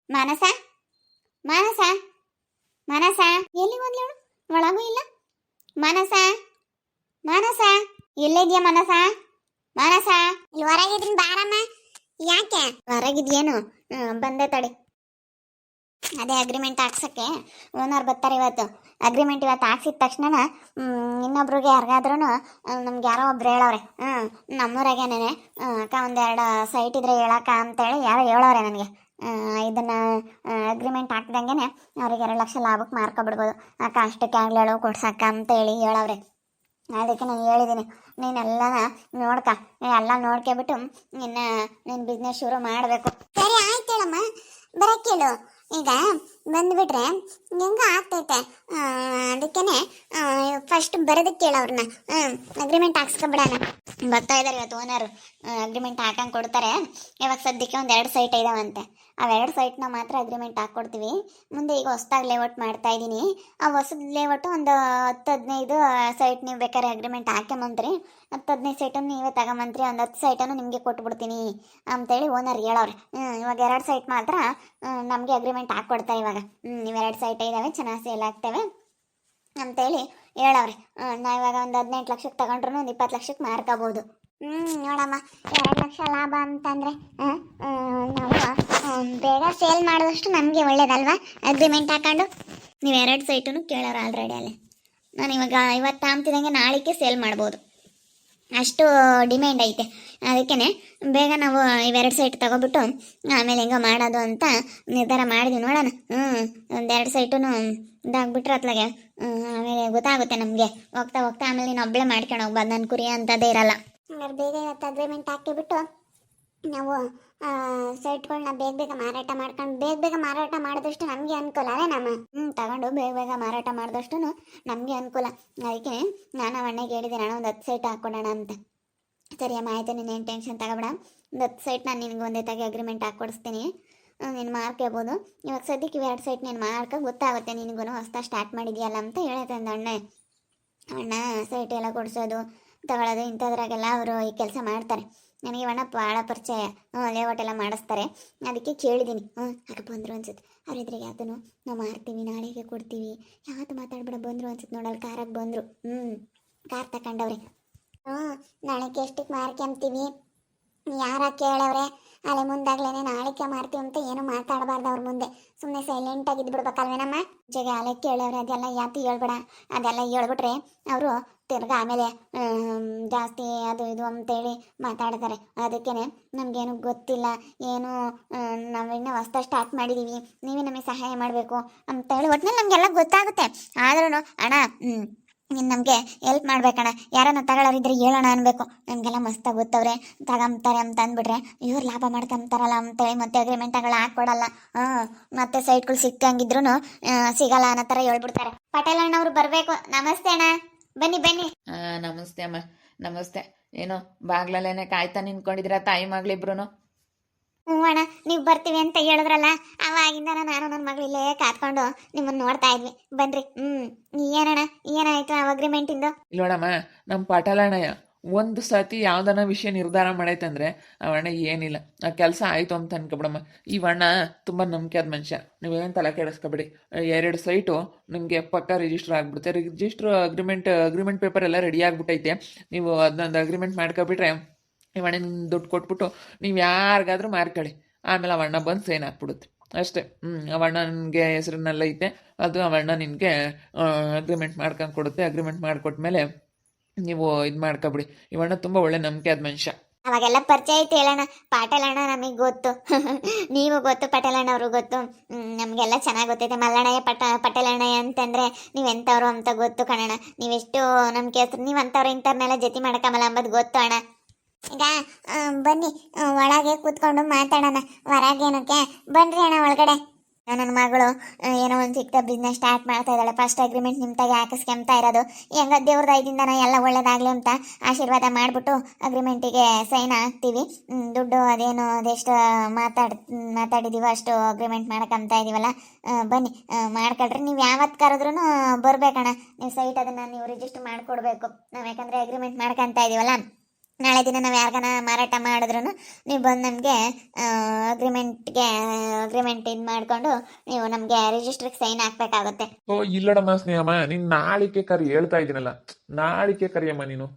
ಮಾನಸ ಮಾನಸ ಮಾನಸ ಎಲ್ಲಿ ಹೋದ್ಲು ಅವಳು? ಒಳಗೂ ಇಲ್ಲ. ಮಾನಸ ಮಾನಸ ಎಲ್ಲಿದ್ಯಾ ಮಾನಸ? ಮಾನಸ ಇಲ್ಲಿ ಹೊರಗಿದ್ದೀನಿ ಬಾರಮ್ಮ. ಯಾಕೆ ಹೊರಗಿದ್ಯೇನು? ಬಂದೆ ತಡಿ. ಅದೇ ಅಗ್ರಿಮೆಂಟ್ ಹಾಕ್ಸಕ್ಕೆ ಓನರ್ ಬರ್ತಾರೆ ಇವತ್ತು. ಅಗ್ರಿಮೆಂಟ್ ಇವತ್ತು ಹಾಕ್ಸಿದ ತಕ್ಷಣ ಇನ್ನೊಬ್ರಿಗೆ ಯಾರಿಗಾದ್ರೂ ನಮ್ಗೆ ಯಾರೋ ಒಬ್ರು ಹೇಳವ್ರೆ, ನಮ್ಮೂರಾಗೇನೆ ಅಕ್ಕ ಒಂದೆರಡು ಸೈಟ್ ಇದ್ರೆ ಹೇಳಕ್ಕ ಅಂತೇಳಿ ಯಾರೋ ಹೇಳವ್ರೆ ನನಗೆ. ಇದನ್ನ ಅಗ್ರಿಮೆಂಟ್ ಹಾಕ್ದಂಗೆ ಅವ್ರಿಗೆ 2 ಲಕ್ಷ ಲಾಭಕ್ಕೆ ಮಾರ್ಕೊಬಿಡ್ಬೋದು ಅಕ್ಕ, ಅಷ್ಟಕ್ಕೆ ಆಗ್ಲೇಳು ಕೊಡ್ಸಕ್ಕ ಅಂತೇಳಿ ಹೇಳವ್ರೆ. ಅದಕ್ಕೆ ನಾನು ಹೇಳಿದ್ದೀನಿ, ನೀನೆಲ್ಲ ನೋಡ್ಕ, ಎಲ್ಲ ನೋಡ್ಕೊಬಿಟ್ಟು ನೀನು ಬಿಸ್ನೆಸ್ ಶುರು ಮಾಡಬೇಕು. ಸರಿ ಆಯ್ತು ಹೇಳಮ್ಮ, ಬರಕ್ಕೇಳು. ಈಗ ಬಂದ್ಬಿಟ್ರೆ ಹೆಂಗ ಆಗ್ತೈತೆ, ಅದಕ್ಕೇನೆ ಫಸ್ಟ್ ಬರೋದಕ್ಕೆ ಕೇಳು ಅವ್ರನ್ನ. ಅಗ್ರಿಮೆಂಟ್ ಹಾಕ್ಸ್ಕೊಬಿಡೋಣ. ಬರ್ತಾ ಇದ್ದಾರೆ ಇವತ್ತು ಓನರು, ಅಗ್ರಿಮೆಂಟ್ ಹಾಕಂಗೆ ಕೊಡ್ತಾರೆ. ಇವಾಗ ಸದ್ಯಕ್ಕೆ 2 ಸೈಟ್ ಇದಾವಂತೆ. ಅವೆರಡು ಸೈಟ್ನ ಮಾತ್ರ ಅಗ್ರಿಮೆಂಟ್ ಹಾಕ್ಕೊಡ್ತೀವಿ. ಮುಂದೆ ಈಗ ಹೊಸ್ದಾಗಿ ಲೇಔಟ್ ಮಾಡ್ತಾ ಇದ್ದೀನಿ. ಆ ಹೊಸದು ಲೇಔಟು ಒಂದು 10-15 ಸೈಟ್ ನೀವು ಬೇಕಾದ್ರೆ ಅಗ್ರಿಮೆಂಟ್ ಹಾಕ್ಯಂಬಂತ್ರಿ. 10-15 ಸೈಟನ್ನು ನೀವೇ ತಗೊಂಬಂತ್ರಿ, ಒಂದು 10 ಸೈಟನ್ನು ನಿಮಗೆ ಕೊಟ್ಬಿಡ್ತೀನಿ ಅಂತೇಳಿ ಓನರ್ ಹೇಳವ್ರೆ. ಇವಾಗ 2 ಸೈಟ್ ಮಾತ್ರ ನಮಗೆ ಅಗ್ರಿಮೆಂಟ್ ಹಾಕ್ಕೊಡ್ತಾರೆ. ಇವಾಗ ನೀವು 2 ಸೈಟ್ ಇದ್ದಾವೆ, ಚೆನ್ನಾಗಿ ಸೇಲ್ ಆಗ್ತವೆ ಅಂತೇಳಿ ಹೇಳವ್ರೆ. ನಾವಿವಾಗ ಒಂದು 18 ಲಕ್ಷಕ್ಕೆ ತಗೊಂಡ್ರು ಒಂದು 20 ಲಕ್ಷಕ್ಕೆ ಮಾರ್ಕೋಬೋದು. ನೋಡಮ್ಮ, 2 ಲಕ್ಷ ಲಾಭ ಅಂತಂದರೆ ನಾವು ಬೇಗ ಸೇಲ್ ಮಾಡಿದಷ್ಟು ನಮಗೆ ಒಳ್ಳೇದಲ್ವಾ? ಅಗ್ರಿಮೆಂಟ್ ಹಾಕೊಂಡು ನೀವು 2 ಸೈಟನ್ನು ಕೇಳೋರು ಆಲ್ರೆಡಿ ಅಲ್ಲಿ. ನಾನು ಇವಾಗ ಇವತ್ತು ತಾಂಬ್ತಿದಂಗೆ ನಾಳೆಗೆ ಸೇಲ್ ಮಾಡ್ಬೋದು, ಅಷ್ಟು ಡಿಮ್ಯಾಂಡ್ ಐತೆ. ಅದಕ್ಕೇ ಬೇಗ ನಾವು ಇವೆರಡು ಸೈಟ್ ತಗೊಬಿಟ್ಟು ಆಮೇಲೆ ಹೆಂಗೋ ಮಾಡೋದು ಅಂತ ನಿರ್ಧಾರ ಮಾಡಿದ್ವಿ. ನೋಡೋಣ. 1-2 ಸೈಟು ಇದಾಗ್ಬಿಟ್ರೆ ಅತ್ಲಾಗೆ ಆಮೇಲೆ ಗೊತ್ತಾಗುತ್ತೆ ನಮಗೆ. ಹೋಗ್ತಾ ಹೋಗ್ತಾ ಆಮೇಲೆ ನೀನು ಒಬ್ಬಳೇ ಮಾಡ್ಕೊಂಡು ಹೋಗ್ಬಾರ್ದು, ನನ್ನ ಕುರಿ ಅಂತದೇ ಇರಲ್ಲ. ಹಂಗಾರೆ ಬೇಗ ಇವತ್ತು ಅಗ್ರಿಮೆಂಟ್ ಹಾಕಿಬಿಟ್ಟು ನಾವು ಸೈಟ್ಗಳನ್ನ ಬೇಗ ಮಾರಾಟ ಮಾಡ್ಕೊಂಡು ಬೇಗ ಮಾರಾಟ ಮಾಡಿದಷ್ಟು ನಮಗೆ ಅನುಕೂಲ ಅಲ್ಲೇ ನಮ್ಮ. ತಗೊಂಡು ಬೇಗ ಮಾರಾಟ ಮಾಡಿದಷ್ಟು ನಮಗೆ ಅನುಕೂಲ. ಅದಕ್ಕೆ ನಾನು ಅಣ್ಣಗೆ ಹೇಳಿದ್ದೀನಿ, ಅಣ್ಣ ಒಂದು 10 ಸೈಟ್ ಹಾಕ್ಕೊಡೋಣ ಅಂತ. ಸರಿ ಅಮ್ಮ, ಆಯಿತು, ನೀನೇನು ಟೆನ್ಷನ್ ತಗೋಬೇಡ. ಒಂದು 10 ಸೈಟ್ ನಾನು ನಿನಗೆ ಒಂದೇ ತಾಗಿ ಅಗ್ರಿಮೆಂಟ್ ಹಾಕ್ಕೊಡಿಸ್ತೀನಿ, ನೀನು ಮಾರ್ಕೋಬೋದು. ಇವಾಗ ಸದ್ಯಕ್ಕೆ 2 ಸೈಟ್ ನೀನು ಮಾರ್ಕೊ ಗೊತ್ತಾಗುತ್ತೆ ನಿನಗೂ, ಹೊಸ್ತಾ ಸ್ಟಾರ್ಟ್ ಮಾಡಿದ್ಯಲ್ಲ ಅಂತ ಹೇಳೈತೆ ಅಂದ ಅಣ್ಣ ಸೈಟ್ ಎಲ್ಲ ಕೊಡಿಸೋದು ತಗೊಳ್ಳೋದು ಇಂಥದ್ರಾಗೆಲ್ಲ ಅವರು ಈ ಕೆಲಸ ಮಾಡ್ತಾರೆ. ನನಗೆ ಅಣ್ಣ ಭಾಳ ಪರಿಚಯ, ಲೇಔಟ್ ಎಲ್ಲ ಮಾಡಿಸ್ತಾರೆ. ಅದಕ್ಕೆ ಕೇಳಿದ್ದೀನಿ. ಆಗ ಬಂದರು ಅನ್ಸುತ್ತೆ ಅವರಿದ್ರಿಗೆ, ಅದನ್ನು ನಾವು ಮಾರ್ತೀವಿ, ನಾಳೆಗೆ ಕೊಡ್ತೀವಿ, ಯಾವುದು ಮಾತಾಡ್ಬೇಡ. ಬಂದರು ಅನ್ಸುತ್ತೆ ನೋಡಲ್ಲಿ, ಕಾರಾಗಿ ಬಂದರು. ಕಾರ್ ತಗೊಂಡವ್ರೆ. ನಾಳೆಗೆ ಎಷ್ಟಕ್ಕೆ ಮಾರ್ಕೊಂತೀವಿ, ಯಾರ ಕೇಳವ್ರೆ ಅಲ್ಲೇ ಮುಂದಾಗ್ಲೇನೆ ನಾಳೆಗೆ ಮಾರ್ತೀವಿ ಅಂತ ಏನು ಮಾತಾಡಬಾರ್ದು ಅವ್ರ ಮುಂದೆ. ಸುಮ್ಮನೆ ಸೈಲೆಂಟಾಗಿ ಇದ್ಬಿಡ್ಬೇಕಲ್ವೇನಮ್ಮ? ಜಗ ಅಲ್ಲೇ ಕೇಳವ್ರೆ, ಅದೆಲ್ಲ ಯಾತಿ ಹೇಳ್ಬೇಡ. ಅದೆಲ್ಲ ಹೇಳ್ಬಿಟ್ರೆ ಅವರು ತಿರ್ಗ ಆಮೇಲೆ ಜಾಸ್ತಿ ಅದು ಇದು ಅಂತೇಳಿ ಮಾತಾಡ್ತಾರೆ. ಅದಕ್ಕೇ ನಮಗೇನು ಗೊತ್ತಿಲ್ಲ, ಏನು ನಾವಿನ್ನೂ ಹೊಸ್ದಾಗಿ ಸ್ಟಾರ್ಟ್ ಮಾಡಿದ್ದೀವಿ, ನೀವೇ ನಮಗೆ ಸಹಾಯ ಮಾಡಬೇಕು ಅಂತೇಳಿ ಒಟ್ಟಿನಲ್ಲಿ ನಮಗೆಲ್ಲ ಗೊತ್ತಾಗುತ್ತೆ. ಆದ್ರೂ ಅಣ್ಣ ನೀನು ನಮಗೆ ಹೆಲ್ಪ್ ಮಾಡ್ಬೇಕಣ್ಣ, ಯಾರನ್ನ ತಗೊಳ್ಳೋರಿದ್ರೆ ಹೇಳೋಣ ಅನ್ಬೇಕು. ನಮಗೆಲ್ಲ ಮಸ್ತಾಗಿ ಗೊತ್ತವ್ರೆ, ತಗೊಂತಾರೆ ಅಂತ ಅಂದ್ಬಿಟ್ರೆ ಇವ್ರು ಲಾಭ ಮಾಡ್ಕೊಂತಾರಲ್ಲ ಅಂತೇಳಿ ಮತ್ತೆ ಅಗ್ರಿಮೆಂಟ್ಗಳು ಹಾಕ್ಕೊಡಲ್ಲ. ಮತ್ತೆ ಸೈಟ್ಗಳು ಸಿಕ್ಕಂಗಿದ್ರು ಸಿಗಲ್ಲ ಅನ್ನೋ ಥರ ಹೇಳ್ಬಿಡ್ತಾರೆ. ಪಟೇಲ್ ಅಣ್ಣವ್ರು ಬರಬೇಕು. ನಮಸ್ತೆ ಅಣ್ಣ, ಬನ್ನಿ ಬನ್ನಿ. ನಮಸ್ತೆ ಅಮ್ಮ, ನಮಸ್ತೆ. ಏನೋ ಬಾಗ್ಲಲ್ಲೇನೆ ಕಾಯ್ತಾ ನಿಂತ್ಕೊಂಡಿದ್ದೀರಾ ತಾಯಿ ಮಗಳಿಬ್ರು? ಹ್ಞೂ ಅಣ್ಣ, ನೀವು ಬರ್ತೀವಿ ಅಂತ ಹೇಳಿದ್ರಲ್ಲ, ಅವಾಗಿಂದ ನಾನು ನನ್ನ ಮಗಳು ಇಲ್ಲೇ ಕಾತ್ಕೊಂಡು ನಿಮ್ಮನ್ನು ನೋಡ್ತಾ ಇದ್ವಿ. ಬನ್ರಿ. ಏನಣ್ಣ, ಏನಾಯ್ತು ಆ ಅಗ್ರಿಮೆಂಟಿಂದು? ಇಲ್ಲೋಡಮ್ಮ, ನಮ್ಮ ಪಟಾಲಣ್ಣಯ್ಯ ಒಂದು ಸತಿ ಯಾವ್ದನ ವಿಷಯ ನಿರ್ಧಾರ ಮಾಡೈತಂದ್ರೆ ಅವಣ್ಣ ಏನಿಲ್ಲ, ಆ ಕೆಲಸ ಆಯಿತು ಅಂತ ಅನ್ಕೊಬಿಡಮ್ಮ. ಇವಣ್ಣ ತುಂಬ ನಂಬಿಕೆಯಾದ ಮನುಷ್ಯ, ನೀವೇನು ತಲೆ ಕೆಡಿಸ್ಕೊಬೇಡಿ. 2 ಸೈಟು ನಿಮಗೆ ಪಕ್ಕ ರಿಜಿಸ್ಟರ್ ಆಗಿಬಿಡುತ್ತೆ. ರಿಜಿಸ್ಟ್ರ್ ಅಗ್ರಿಮೆಂಟ್ ಪೇಪರ್ ಎಲ್ಲ ರೆಡಿ ಆಗಿಬಿಟ್ಟೈತೆ. ನೀವು ಅದನ್ನೊಂದು ಅಗ್ರಿಮೆಂಟ್ ಮಾಡ್ಕೊಬಿಟ್ರೆ ಇವಣ್ಣ ದುಡ್ಡು ಕೊಟ್ಬಿಟ್ಟು ನೀವು ಯಾರಿಗಾದ್ರೂ ಮಾರ್ಕೊಳ್ಳಿ, ಆಮೇಲೆ ಅವಣ್ಣ ಬಂದು ಸೈನ್ ಹಾಕ್ಬಿಡುತ್ತೆ ಅಷ್ಟೇ. ಅವಣ್ಣ ನಿನಗೆ ಹೆಸರಿನೆಲ್ಲ ಐತೆ, ಅದು ಅವಣ್ಣ ನಿನಗೆ ಅಗ್ರಿಮೆಂಟ್ ಮಾಡ್ಕೊಂಡು ಕೊಡುತ್ತೆ. ಅಗ್ರಿಮೆಂಟ್ ಮಾಡಿಕೊಟ್ಮೇಲೆ ನೀವು ಇದು ಮಾಡ್ಕೊಬಿಡಿ. ಇವಣ್ಣ ತುಂಬ ಒಳ್ಳೆ ನಂಬಿಕೆ ಆದ ಮನುಷ್ಯ. ಅವಾಗೆಲ್ಲ ಪರಿಚಯ ಐತೆ ಹೇಳೋಣ. ಪಾಟೇಲ್ ಅಣ್ಣ ನಮಗೆ ಗೊತ್ತು, ನೀವು ಗೊತ್ತು, ಪಟೇಲ್ ಅಣ್ಣ ಅವರು ಗೊತ್ತು, ನಮಗೆಲ್ಲ ಚೆನ್ನಾಗಿ ಗೊತ್ತೈತೆ. ಮಲ್ಲಣ್ಣಯ್ಯ ಪಟೇಲ್ ಅಣ್ಣಯ್ಯ ಅಂತಂದರೆ ನೀವೆಂಥವ್ರು ಅಂತ ಗೊತ್ತು ಕಣಣ್ಣ. ನೀವೆಷ್ಟು ನಮ್ಗೆ ಹೆಸರು, ನೀವು ಅಂಥವ್ರು ಇಂಥವ್ರನ್ನೆಲ್ಲ ಜೊತೆ ಮಾಡ್ಕೊಂಬಲ್ಲ ಅಂಬೋದು ಗೊತ್ತು ಅಣ್ಣ. ಈಗ ಬನ್ನಿ ಒಳಗೆ ಕೂತ್ಕೊಂಡು ಮಾತಾಡೋಣ, ಹೊರಗೇನಕ್ಕೆ ಬನ್ರಿ ಅಣ್ಣ ಒಳಗಡೆ. ನನ್ನ ಮಗಳು ಏನೋ ಒಂದು ಚಿಕ್ಕ ಬಿಸ್ನೆಸ್ ಸ್ಟಾರ್ಟ್ ಮಾಡ್ತಾ ಇದ್ದಾಳೆ. ಫಸ್ಟ್ ಅಗ್ರಿಮೆಂಟ್ ನಿಮ್ಮ ತಾಗಿ ಹಾಕಿಸ್ಕೊಂತ ಇರೋದು. ಹೆಂಗ ದೇವ್ರ ದಯದಿಂದನ ಎಲ್ಲ ಒಳ್ಳೇದಾಗಲಿ ಅಂತ ಆಶೀರ್ವಾದ ಮಾಡಿಬಿಟ್ಟು ಅಗ್ರಿಮೆಂಟಿಗೆ ಸೈನ್ ಹಾಕ್ತೀವಿ. ದುಡ್ಡು ಅದೇನು ಅದೆಷ್ಟು ಮಾತಾಡಿದ್ದೀವೋ ಅಷ್ಟು ಅಗ್ರಿಮೆಂಟ್ ಮಾಡ್ಕೊಂತ ಇದ್ದೀವಲ್ಲ. ಬನ್ನಿ ಮಾಡ್ಕೊಳ್ರಿ. ನೀವು ಯಾವತ್ತು ಕರೆದ್ರೂ ಬರ್ಬೇಕಣ್ಣ. ನೀವು ಸೈಟ್ ಅದನ್ನು ನೀವು ರಿಜಿಸ್ಟರ್ ಮಾಡಿಕೊಡ್ಬೇಕು ನಾವು, ಯಾಕಂದರೆ ಅಗ್ರಿಮೆಂಟ್ ಮಾಡ್ಕೊತ ಇದ್ದೀವಲ್ಲ ನಾಳೆ ದಿನ ನಾವು ಯಾರಿಗಾನ ಮಾರಾಟ ಮಾಡಿದ್ರು ನೀವು ಬಂದು ನಮಗೆ ಅಗ್ರಿಮೆಂಟ್ ಇದು ಮಾಡಿಕೊಂಡು ನೀವು ನಮಗೆ ರಿಜಿಸ್ಟ್ರಿಗೆ ಸೈನ್ ಹಾಕ್ಬೇಕಾಗುತ್ತೆ. ಓ ಇಲ್ಲಡಮ್ಮ ಸ್ನೇಹಮ್ಮ, ನೀನು ನಾಳಿಕೆ ಕರಿ ಹೇಳ್ತಾ ಇದ್ದೀನಲ್ಲ, ನಾಳಿಕೆ ಕರಿಯಮ್ಮ ನೀನು,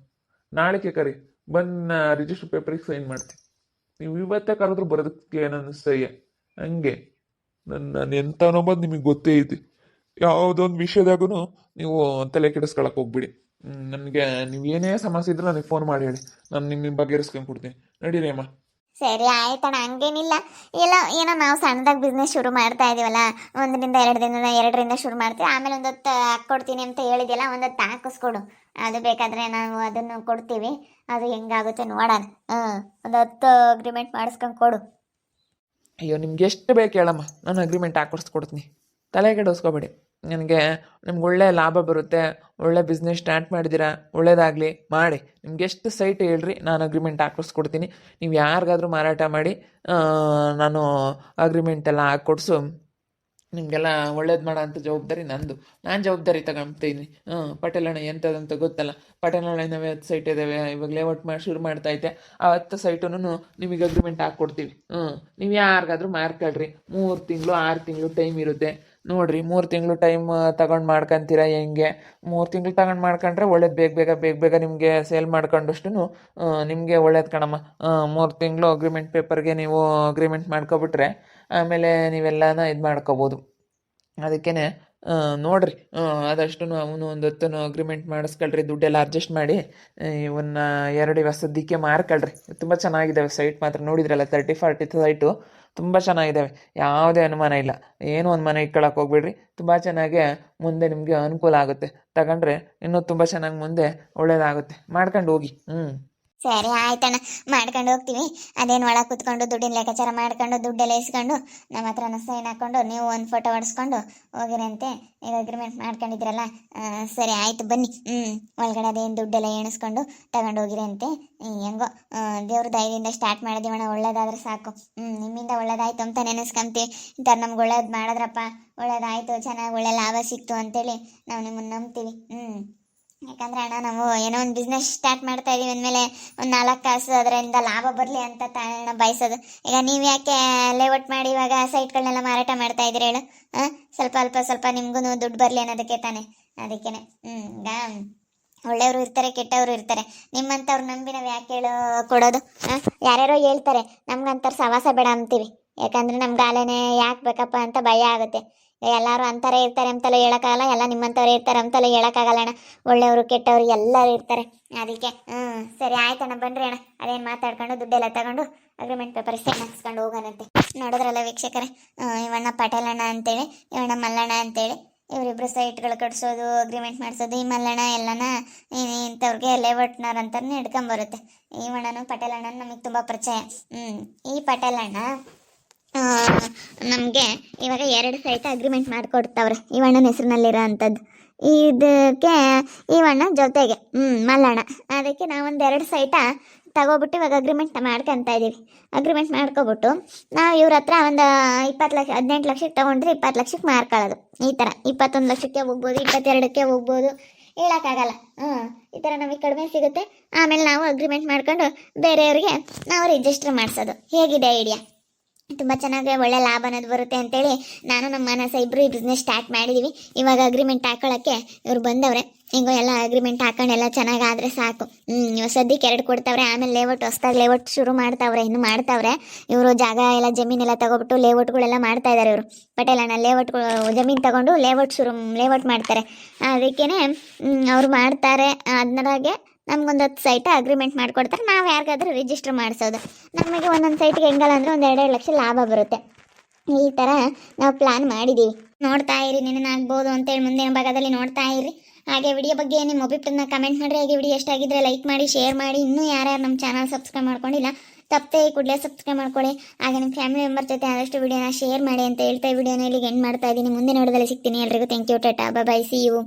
ನಾಳಿಕೆ ಕರಿ ಬಂದು ರಿಜಿಸ್ಟರ್ ಪೇಪರಿಗೆ ಸೈನ್ ಮಾಡ್ತೀನಿ. ನೀವು ಇವತ್ತೇ ಕರೆದ್ರು ಬರೋದಕ್ಕೆ ನನ್ನ ಸಹ್ಯ. ಹಂಗೆ ನಾನು ಎಂತನೋ ಬಂದು ನಿಮಗೆ ಗೊತ್ತೇ ಐತಿ. ಯಾವುದೊಂದು ವಿಷಯದಾಗೂ ನೀವು ತಲೆ ಕೆಡಿಸ್ಕೊಳಕ್ಕೆ ಹೋಗ್ಬಿಡಿ. ನನಗೆ ನೀವು ಏನೇ ಸಮಸ್ಯೆ ಇದ್ರೆ ನನಗೆ ಫೋನ್ ಮಾಡಿ ಹೇಳಿ, ನಾನು ನಿಮ್ಮ ಬಗೆಹರಿಸ್ಕೊಂಡು ಕೊಡ್ತೀನಿ. ನಡೀರಿ ಅಮ್ಮ. ಸರಿ ಆಯ್ತಣ್ಣ, ಹಂಗೇನಿಲ್ಲ. ಏನೋ ನಾವು ಸಣ್ಣದಾಗಿ ಬಿಸ್ನೆಸ್ ಶುರು ಮಾಡ್ತಾ ಇದೀವಲ್ಲ, 1-2 ದಿನದಿಂದ ಶುರು ಮಾಡ್ತೀವಿ. ಆಮೇಲೆ ಒಂದೊತ್ತು ಹಾಕ್ಕೊಡ್ತೀನಿ ಅಂತ ಹೇಳಿದ್ಯಲ್ಲ, ಒಂದೊತ್ತು ಹಾಕಿಸ್ಕೊಡು. ಅದು ಬೇಕಾದರೆ ನಾವು ಅದನ್ನು ಕೊಡ್ತೀವಿ. ಅದು ಹೆಂಗಾಗುತ್ತೆ ನೋಡೋಣ. ಒಂದು 10 ಅಗ್ರಿಮೆಂಟ್ ಮಾಡಿಸ್ಕೊಂಡು ಕೊಡು. ಅಯ್ಯೋ ನಿಮ್ಗೆ ಎಷ್ಟು ಬೇಕು ಹೇಳಮ್ಮ, ನಾನು ಅಗ್ರಿಮೆಂಟ್ ಹಾಕೊಡ್ಸ್ಕೊಡ್ತೀನಿ. ತಲೆ ಕೆಡಿಸ್ಕೋಬೇಡಿ. ನನಗೆ ನಿಮ್ಗೆ ಒಳ್ಳೆ ಲಾಭ ಬರುತ್ತೆ, ಒಳ್ಳೆ ಬಿಸ್ನೆಸ್ ಸ್ಟಾರ್ಟ್ ಮಾಡಿದ್ದೀರಾ, ಒಳ್ಳೇದಾಗಲಿ ಮಾಡಿ. ನಿಮ್ಗೆ ಎಷ್ಟು ಸೈಟ್ ಹೇಳ್ರಿ, ನಾನು ಅಗ್ರಿಮೆಂಟ್ ಹಾಕೊಡ್ಸ್ಕೊಡ್ತೀನಿ. ನೀವು ಯಾರಿಗಾದ್ರೂ ಮಾರಾಟ ಮಾಡಿ ನಾನು ಅಗ್ರಿಮೆಂಟ್ ಎಲ್ಲ ಹಾಕ್ಕೊಡ್ಸು. ನಿಮಗೆಲ್ಲ ಒಳ್ಳೇದು ಮಾಡೋ ಅಂಥ ಜವಾಬ್ದಾರಿ ನಂದು. ನಾನು ಜವಾಬ್ದಾರಿ ತಗೊಂತೀನಿ. ಪಟೇಲಣ್ಣ ಎಂಥದಂತ ಗೊತ್ತಲ್ಲ. ಪಟೇಲಣ್ಣ ಇದ್ದಾವೆ 10 ಸೈಟ್ ಇದ್ದಾವೆ. ಇವಾಗ ಲೇಔಟ್ ಮಾಡಿ ಶುರು ಮಾಡ್ತೈತೆ. ಆ 10 ಸೈಟನ್ನು ನಿಮಗೆ ಅಗ್ರಿಮೆಂಟ್ ಹಾಕ್ಕೊಡ್ತೀವಿ. ನೀವು ಯಾರಿಗಾದ್ರೂ ಮಾರ್ಕೊಳ್ರಿ. 3 ತಿಂಗಳು 6 ತಿಂಗಳು ಟೈಮ್ ಇರುತ್ತೆ ನೋಡಿರಿ. 3 ತಿಂಗಳು ಟೈಮ್ ತಗೊಂಡು ಮಾಡ್ಕೊತೀರಾ ಹೆಂಗೆ? 3 ತಿಂಗಳು ತಗೊಂಡು ಮಾಡ್ಕೊಂಡ್ರೆ ಒಳ್ಳೇದು. ಬೇಗ ಬೇಗ ನಿಮಗೆ ಸೇಲ್ ಮಾಡ್ಕೊಂಡಷ್ಟು ನಿಮಗೆ ಒಳ್ಳೇದು ಕಣಮ್ಮ. 3 ತಿಂಗಳು ಅಗ್ರಿಮೆಂಟ್ ಪೇಪರ್ಗೆ ನೀವು ಅಗ್ರಿಮೆಂಟ್ ಮಾಡ್ಕೊಬಿಟ್ರೆ ಆಮೇಲೆ ನೀವೆಲ್ಲನ ಇದು ಮಾಡ್ಕೋಬೋದು. ಅದಕ್ಕೇ ನೋಡಿರಿ, ಆದಷ್ಟು ಅವನು ಒಂದು 10 ಅಗ್ರಿಮೆಂಟ್ ಮಾಡಿಸ್ಕೊಳ್ರಿ. ದುಡ್ಡೆಲ್ಲ ಅಡ್ಜಸ್ಟ್ ಮಾಡಿ ಇವನ್ನ 2 ಸದ್ಯಕ್ಕೆ ಮಾರ್ಕೊಳ್ರಿ. ತುಂಬ ಚೆನ್ನಾಗಿದ್ದಾವೆ ಸೈಟ್ ಮಾತ್ರ. ನೋಡಿದ್ರಲ್ಲ 30-40 ಸೈಟು ತುಂಬ ಚೆನ್ನಾಗಿದ್ದಾವೆ. ಯಾವುದೇ ಅನುಮಾನ ಇಲ್ಲ. ಏನೂ ಒಂದು ಮನೆ ಇಟ್ಕೊಳಕ್ಕೆ ಹೋಗ್ಬೇಡ್ರಿ. ತುಂಬ ಚೆನ್ನಾಗಿ ಮುಂದೆ ನಿಮಗೆ ಅನುಕೂಲ ಆಗುತ್ತೆ. ತಗೊಂಡ್ರೆ ಇನ್ನೂ ತುಂಬ ಚೆನ್ನಾಗಿ ಮುಂದೆ ಒಳ್ಳೇದಾಗುತ್ತೆ. ಮಾಡ್ಕೊಂಡು ಹೋಗಿ. ಸರಿ ಆಯ್ತಣ್ಣ, ಮಾಡ್ಕೊಂಡು ಹೋಗ್ತೀವಿ. ಅದೇನು ಒಳಗೆ ಕೂತ್ಕೊಂಡು ದುಡ್ಡಿನ ಲೆಕ್ಕಾಚಾರ ಮಾಡ್ಕೊಂಡು ದುಡ್ಡೆಲ್ಲ ಇಸ್ಕೊಂಡು ನಮ್ಮ ಹತ್ರನ ಸೈನ್ ಹಾಕ್ಕೊಂಡು ನೀವು ಒಂದು ಫೋಟೋ ಹೊಡ್ಸ್ಕೊಂಡು ಹೋಗಿರಂತೆ. ಈಗ ಅಗ್ರಿಮೆಂಟ್ ಮಾಡ್ಕೊಂಡಿದ್ರಲ್ಲ, ಸರಿ ಆಯಿತು ಬನ್ನಿ. ಒಳಗಡೆ ಅದೇನು ದುಡ್ಡೆಲ್ಲ ಎಣಿಸ್ಕೊಂಡು ತಗೊಂಡು ಹೋಗಿರಂತೆ. ಹೆಂಗೋ ದೇವ್ರ ದಯದಿಂದ ಸ್ಟಾರ್ಟ್ ಮಾಡಿದೀವಣ್ಣ. ಒಳ್ಳೇದಾದ್ರೆ ಸಾಕು. ನಿಮ್ಮಿಂದ ಒಳ್ಳೇದಾಯ್ತು ಅಂತ ನೆನೆಸ್ಕೊಂತೀವಿ. ಈ ಥರ ನಮ್ಗೆ ಒಳ್ಳೇದು ಮಾಡಿದ್ರಪ್ಪ, ಒಳ್ಳೇದಾಯಿತು, ಚೆನ್ನಾಗಿ ಒಳ್ಳೆ ಲಾಭ ಸಿಕ್ತು ಅಂತೇಳಿ ನಾವು ನಿಮ್ಮನ್ನು ನಂಬ್ತೀವಿ. ಯಾಕಂದ್ರೆ ಅಣ್ಣ, ನಾವು ಏನೋ ಒಂದು ಬಿಸ್ನೆಸ್ ಸ್ಟಾರ್ಟ್ ಮಾಡ್ತಾ ಇದೀವಿ ಅಂದಮೇಲೆ ಒಂದು 4 ಕಾಸು ಅದರಿಂದ ಲಾಭ ಬರಲಿ ಅಂತ ತಾಣ ಬಯಸೋದು. ಈಗ ನೀವು ಯಾಕೆ ಲೇಔಟ್ ಮಾಡಿ ಇವಾಗ ಸೈಟ್ಗಳನ್ನೆಲ್ಲ ಮಾರಾಟ ಮಾಡ್ತಾ ಇದ್ದೀರಿ ಹೇಳು? ಸ್ವಲ್ಪ ನಿಮ್ಗೂ ದುಡ್ಡು ಬರಲಿ ಅನ್ನೋದಕ್ಕೆ ತಾನೆ. ಅದಕ್ಕೇನೆ ಈಗ ಒಳ್ಳೆಯವರು ಇರ್ತಾರೆ, ಕೆಟ್ಟವರು ಇರ್ತಾರೆ. ನಿಮ್ಮಂಥವ್ರು ನಂಬಿ ನಾವು ಯಾಕೆ ಕೊಡೋದು? ಯಾರ್ಯಾರೋ ಹೇಳ್ತಾರೆ, ನಮ್ಗಂತಾರೆ ಸವಾಸ ಬೇಡ ಅಂತೀವಿ. ಯಾಕಂದ್ರೆ ನಮ್ಗೆ ಆಲೇನೆ ಯಾಕೆ ಬೇಕಪ್ಪ ಅಂತ ಭಯ ಆಗುತ್ತೆ. ಎಲ್ಲರೂ ಅಂತಾರೆ ಇರ್ತಾರೆ ಅಂತೆಲ್ಲ ಹೇಳೋಕ್ಕಾಗಲ್ಲ. ಎಲ್ಲ ನಿಮ್ಮಂಥವ್ರು ಇರ್ತಾರೆ ಅಂತೆಲ್ಲ ಹೇಳೋಕ್ಕಾಗಲ್ಲ ಅಣ್ಣ. ಒಳ್ಳೆಯವರು ಕೆಟ್ಟವರು ಎಲ್ಲರೂ ಇರ್ತಾರೆ. ಅದಕ್ಕೆ ಸರಿ ಆಯ್ತಣ್ಣ, ಬನ್ನಿರಿ ಅಣ್ಣ. ಅದೇನು ಮಾತಾಡ್ಕೊಂಡು ದುಡ್ಡೆಲ್ಲ ತಗೊಂಡು ಅಗ್ರಿಮೆಂಟ್ ಪೇಪರ್ ಸೈನ್ ಹಾಕ್ಸ್ಕೊಂಡು ಹೋಗೋಣಂತೆ. ನೋಡಿದ್ರಲ್ಲ ವೀಕ್ಷಕರೇ, ಇವಣ್ಣ ಪಟೇಲಣ್ಣ ಅಂತೇಳಿ, ಇವಣ್ಣ ಮಲ್ಲಣ್ಣ ಅಂತೇಳಿ, ಇವರಿಬ್ಬರು ಸೈಟ್ಗಳು ಕಟ್ಸೋದು, ಅಗ್ರಿಮೆಂಟ್ ಮಾಡಿಸೋದು. ಈ ಮಲ್ಲಣ್ಣ ಎಲ್ಲನ ಇಂಥವ್ರಿಗೆ ಲೇಔಟ್ನವ್ರು ಅಂತಾನೆ ಹಿಡ್ಕೊಂಬರುತ್ತೆ. ಇವಣ್ಣನು ಪಟೇಲಣ್ಣನ ನಮಗೆ ತುಂಬ ಪರಿಚಯ. ಈ ಪಟೇಲಣ್ಣ ನಮಗೆ ಇವಾಗ 2 ಸೈಟ್ ಅಗ್ರಿಮೆಂಟ್ ಮಾಡಿಕೊಡ್ತಾವ್ರೆ ಇವಣ್ಣನ ಹೆಸರಿನಲ್ಲಿರೋ ಅಂಥದ್ದು. ಇದಕ್ಕೆ ಇವಣ್ಣ ಜೊತೆಗೆ ಮಲ್ಲಣ್ಣ. ಅದಕ್ಕೆ ನಾವೊಂದು 2 ಸೈಟ ತಗೋಬಿಟ್ಟು ಇವಾಗ ಅಗ್ರಿಮೆಂಟ್ ಮಾಡ್ಕೊತಾ ಇದ್ದೀವಿ. ಅಗ್ರಿಮೆಂಟ್ ಮಾಡ್ಕೊಬಿಟ್ಟು ನಾವು ಇವ್ರ ಹತ್ರ ಒಂದು 20 ಲಕ್ಷ 18 ಲಕ್ಷಕ್ಕೆ ತೊಗೊಂಡ್ರೆ 20 ಲಕ್ಷಕ್ಕೆ ಮಾರ್ಕೊಳ್ಳೋದು. ಈ ಥರ 21 ಲಕ್ಷಕ್ಕೆ ಹೋಗ್ಬೋದು, 22ಕ್ಕೆ ಹೋಗ್ಬೋದು, ಹೇಳೋಕ್ಕಾಗಲ್ಲ. ಈ ಥರ ನಮಗೆ ಕಡಿಮೆ ಸಿಗುತ್ತೆ. ಆಮೇಲೆ ನಾವು ಅಗ್ರಿಮೆಂಟ್ ಮಾಡ್ಕೊಂಡು ಬೇರೆಯವ್ರಿಗೆ ನಾವು ರಿಜಿಸ್ಟರ್ ಮಾಡಿಸೋದು. ಹೇಗಿದೆ ಐಡಿಯಾ? ತುಂಬ ಚೆನ್ನಾಗಿ ಒಳ್ಳೆ ಲಾಭ ಅನ್ನೋದು ಬರುತ್ತೆ ಅಂತೇಳಿ ನಾನು ನಮ್ಮ ಮನಸ್ಸು ಇಬ್ಬರು ಈ ಬಿಸ್ನೆಸ್ ಸ್ಟಾರ್ಟ್ ಮಾಡಿದ್ದೀವಿ. ಇವಾಗ ಅಗ್ರಿಮೆಂಟ್ ಹಾಕೊಳ್ಳೋಕ್ಕೆ ಇವ್ರು ಬಂದವ್ರೆ. ಹಿಂಗೋ ಎಲ್ಲ ಅಗ್ರಿಮೆಂಟ್ ಹಾಕೊಂಡು ಎಲ್ಲ ಚೆನ್ನಾಗಾದರೆ ಸಾಕು. ಇವಾಗ ಸದ್ಯಕ್ಕೆ 2 ಕೊಡ್ತಾವ್ರೆ. ಆಮೇಲೆ ಹೊಸ್ದಾಗಿ ಲೇಔಟ್ ಶುರು ಮಾಡ್ತಾವ್ರೆ, ಇನ್ನು ಮಾಡ್ತಾವ್ರೆ. ಇವರು ಜಾಗ ಎಲ್ಲ ಜಮೀನೆಲ್ಲ ತಗೊಬಿಟ್ಟು ಲೇಔಟ್ಗಳೆಲ್ಲ ಮಾಡ್ತಾ ಇದ್ದಾರೆ. ಇವರು ಪಟೇಲಣ್ಣ ಜಮೀನು ತಗೊಂಡು ಲೇಔಟ್ ಮಾಡ್ತಾರೆ. ಅದಕ್ಕೇ ಅವ್ರು ಮಾಡ್ತಾರೆ. ಅದರಾಗೆ ನಮ್ಗೊಂದು 10 ಸೈಟ್ ಅಗ್ರಿಮೆಂಟ್ ಮಾಡಿಕೊಡ್ತಾರೆ. ನಾವು ಯಾರಿಗಾದ್ರೂ ರಿಜಿಸ್ಟರ್ ಮಾಡಿಸೋದು. ನಮಗೆ ಒಂದೊಂದು ಸೈಟ್ಗೆ ಹೆಂಗಲ್ಲ ಅಂದರೆ ಒಂದು 2-2 ಲಕ್ಷ ಲಾಭ ಬರುತ್ತೆ. ಈ ಥರ ನಾವು ಪ್ಲ್ಯಾನ್ ಮಾಡಿದ್ದೀವಿ. ನೋಡ್ತಾ ಇರಿ, ಆಗ್ಬೋದು ಅಂತೇಳಿ ಮುಂದಿನ ಭಾಗದಲ್ಲಿ ನೋಡ್ತಾ ಇರಿ. ಹಾಗೆ ವಿಡಿಯೋ ಬಗ್ಗೆ ನಿಮ್ಮ ಒಪಿನಿಯನ್ನ ಕಮೆಂಟ್ ಮಾಡಿರಿ. ಹಾಗೆ ವಿಡಿಯೋ ಇಷ್ಟ ಆಗಿದ್ದರೆ ಲೈಕ್ ಮಾಡಿ, ಶೇರ್ ಮಾಡಿ. ಇನ್ನೂ ಯಾರ್ಯಾರು ನಮ್ಮ ಚಾನಲ್ ಸಬ್ಸ್ಕ್ರೈಬ್ ಮಾಡ್ಕೊಂಡಿಲ್ಲ ತಪ್ಪದೆ ಕೂಡಲೇ ಸಬ್ಸ್ಕ್ರೈಬ್ ಮಾಡ್ಕೊಳ್ಳಿ. ಹಾಗೆ ನಿಮ್ಮ ಫ್ಯಾಮಿಲಿ ಮೆಂಬರ್ ಜೊತೆ ಆದಷ್ಟು ವಿಡಿಯೋನ ಶೇರ್ ಮಾಡಿ ಅಂತ ಹೇಳ್ತಾ ವಿಡಿಯೋನ ಇಲ್ಲಿಗೆ ಎಂಡ್ ಮಾಡ್ತಾ ಇದ್ದೀನಿ. ಮುಂದಿನ ವಿಡಿಯೋದಲ್ಲಿ ಸಿಗ್ತೀನಿ. ಎಲ್ರಿಗೂ ಥ್ಯಾಂಕ್ ಯು, ಟಾಟಾ, ಬೈ ಬೈ, ಸಿ ಯು.